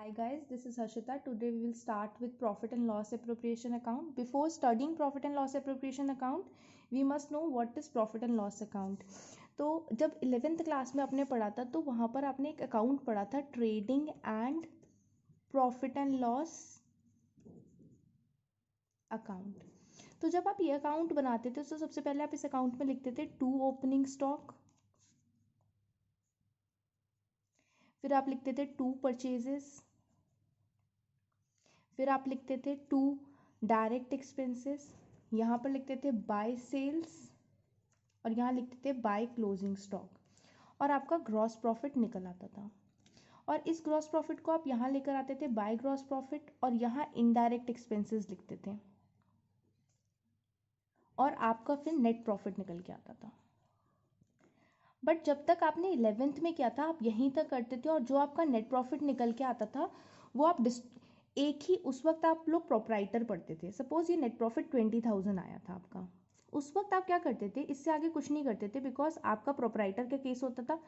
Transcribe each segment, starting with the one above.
Hi guys, this is Harshita. Today we will start with profit and loss appropriation account. Before studying profit and loss appropriation account, we must know what is profit and loss account. तो जब 11th class में आपने पढ़ा था तो वहाँ पर आपने एक अकाउंट पढ़ा था trading and profit and loss account. तो जब आप ये अकाउंट बनाते थे तो सबसे पहले आप इस अकाउंट में लिखते थे 2 ओपनिंग स्टॉक, फिर आप लिखते थे 2 परचेजेस, फिर आप लिखते थे 2 डायरेक्ट एक्सपेंसेस, यहाँ पर लिखते थे बाय सेल्स और यहाँ लिखते थे बाय क्लोजिंग स्टॉक और आपका ग्रॉस प्रॉफिट निकल आता था। और इस ग्रॉस प्रॉफिट को आप यहाँ लेकर आते थे बाय ग्रॉस प्रॉफिट और यहाँ इनडायरेक्ट एक्सपेंसेस लिखते थे और आपका फिर नेट प्रॉफिट निकल के आता था। बट जब तक आपने 11th में किया था आप यहीं तक करते थे और जो आपका नेट प्रॉफिट निकल के आता था वो आप एक ही उस वक्त आप लोग प्रोपराइटर पढ़ते थे। सपोज ये नेट प्रॉफिट 20,000 आया था आपका, उस वक्त आप क्या करते थे, इससे आगे कुछ नहीं करते थे बिकॉज आपका प्रोपराइटर का केस होता था,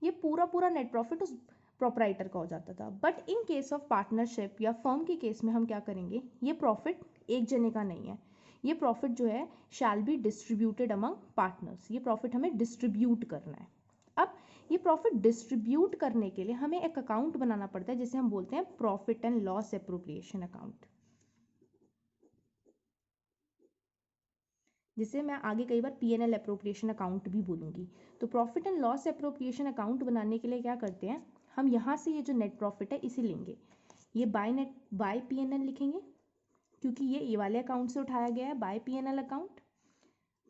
ये पूरा नेट प्रॉफिट उस प्रोपराइटर का हो जाता था। But in case of partnership या फर्म के केस में हम क्या करेंगे, ये प्रॉफिट एक जने का नहीं है, ये प्रॉफिट जो है shall be distributed among partners. ये प्रॉफिट हमें डिस्ट्रीब्यूट करना है। अब ये प्रॉफिट डिस्ट्रीब्यूट करने के लिए हमें एक अकाउंट बनाना पड़ता है जिसे हम बोलते हैं profit and loss appropriation account, जिसे मैं आगे कई बार पीएनएल एप्रोप्रिएशन अकाउंट भी बोलूंगी। तो profit and loss appropriation account बनाने के लिए क्या करते हैं, हम यहाँ से ये जो नेट प्रॉफिट है इसे लेंगे, ये बाय पीएनएल लिखेंगे क्योंकि ये वाले अकाउंट से उठाया गया है, by PNL account.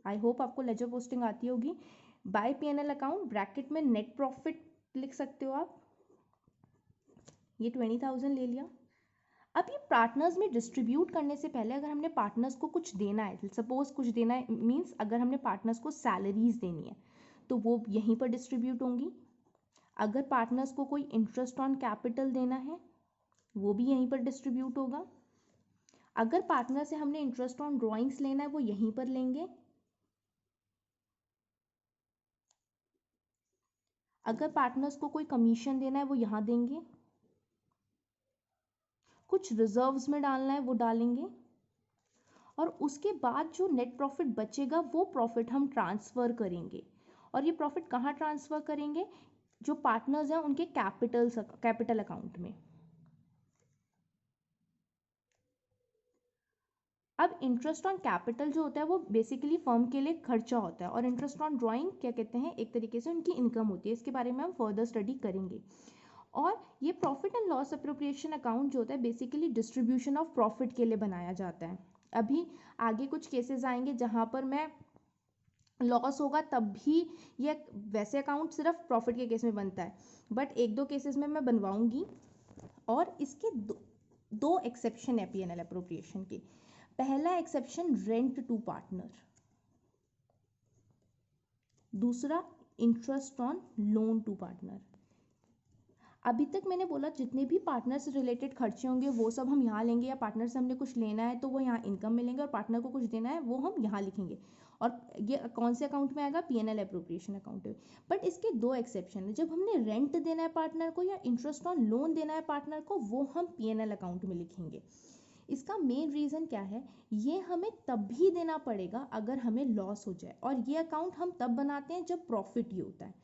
I hope आपको लेजर पोस्टिंग आती होगी। बाय पीएनएल अकाउंट ब्रैकेट में नेट प्रॉफिट लिख सकते हो आप, ये 20,000 ले लिया। अब ये पार्टनर्स में डिस्ट्रीब्यूट करने से पहले अगर हमने पार्टनर्स को कुछ देना है, सपोज कुछ देना है मीन्स अगर हमने पार्टनर्स को सैलरीज देनी है तो वो यहीं पर डिस्ट्रीब्यूट होंगी। अगर पार्टनर्स को कोई इंटरेस्ट ऑन कैपिटल देना है वो भी यहीं पर डिस्ट्रीब्यूट होगा। अगर पार्टनर से हमने इंटरेस्ट ऑन ड्रॉइंग्स लेना है वो यहीं पर लेंगे। अगर पार्टनर्स को कोई कमीशन देना है वो यहाँ देंगे। कुछ रिजर्व्स में डालना है वो डालेंगे और उसके बाद जो नेट प्रॉफिट बचेगा वो प्रॉफिट हम ट्रांसफ़र करेंगे। और ये प्रॉफिट कहाँ ट्रांसफ़र करेंगे, जो पार्टनर्स हैं उनके कैपिटल अकाउंट में। अब इंटरेस्ट ऑन कैपिटल जो होता है वो बेसिकली फर्म के लिए खर्चा होता है और इंटरेस्ट ऑन ड्राइंग क्या कहते हैं, एक तरीके से उनकी इनकम होती है। इसके बारे में हम फर्दर स्टडी करेंगे। और ये profit and loss appropriation account जो होता है बेसिकली डिस्ट्रीब्यूशन ऑफ प्रॉफिट के लिए बनाया जाता है। अभी आगे कुछ केसेस आएंगे जहाँ पर मैं लॉस होगा तब भी ये, वैसे अकाउंट सिर्फ प्रॉफिट के केस में बनता है बट एक दो केसेस में मैं बनवाऊंगी। और इसके दो एक्सेप्शन है पीएनएल एप्रोप्रिएशन के। पहला एक्सेप्शन रेंट टू पार्टनर, दूसरा interest on loan to partner. अभी तक मैंने बोला जितने भी पार्टनर से रिलेटेड खर्चे होंगे वो सब हम यहाँ लेंगे, या पार्टनर से हमने कुछ लेना है तो वो यहाँ इनकम में लेंगे और पार्टनर को कुछ देना है वो हम यहाँ लिखेंगे। और ये कौन से अकाउंट में आएगा, पीएनएल एप्रोप्रिएशन अकाउंट में। बट इसके दो एक्सेप्शन है, जब हमने रेंट देना है पार्टनर को या इंटरेस्ट ऑन लोन देना है पार्टनर को वो हम पीएनएल अकाउंट में लिखेंगे। इसका मेन रीज़न क्या है, ये हमें तब भी देना पड़ेगा अगर हमें लॉस हो जाए, और ये अकाउंट हम तब बनाते हैं जब प्रॉफिट ही होता है।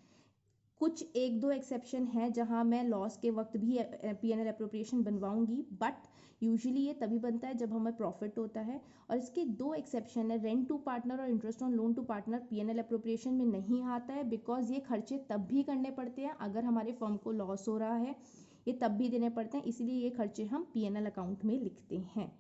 कुछ एक दो एक्सेप्शन है जहां मैं लॉस के वक्त भी पीएनएल एप्रोप्रिएशन बनवाऊंगी बट यूजुअली ये तभी बनता है जब हमें प्रॉफिट होता है। और इसके दो एक्सेप्शन है, रेंट टू पार्टनर और interest on loan to partner PNL appropriation में नहीं आता है बिकॉज ये खर्चे तब भी करने पड़ते हैं अगर हमारे फर्म को लॉस हो रहा है, ये तब भी देने पड़ते हैं, इसलिए ये खर्चे हम पीएनएल अकाउंट में लिखते हैं।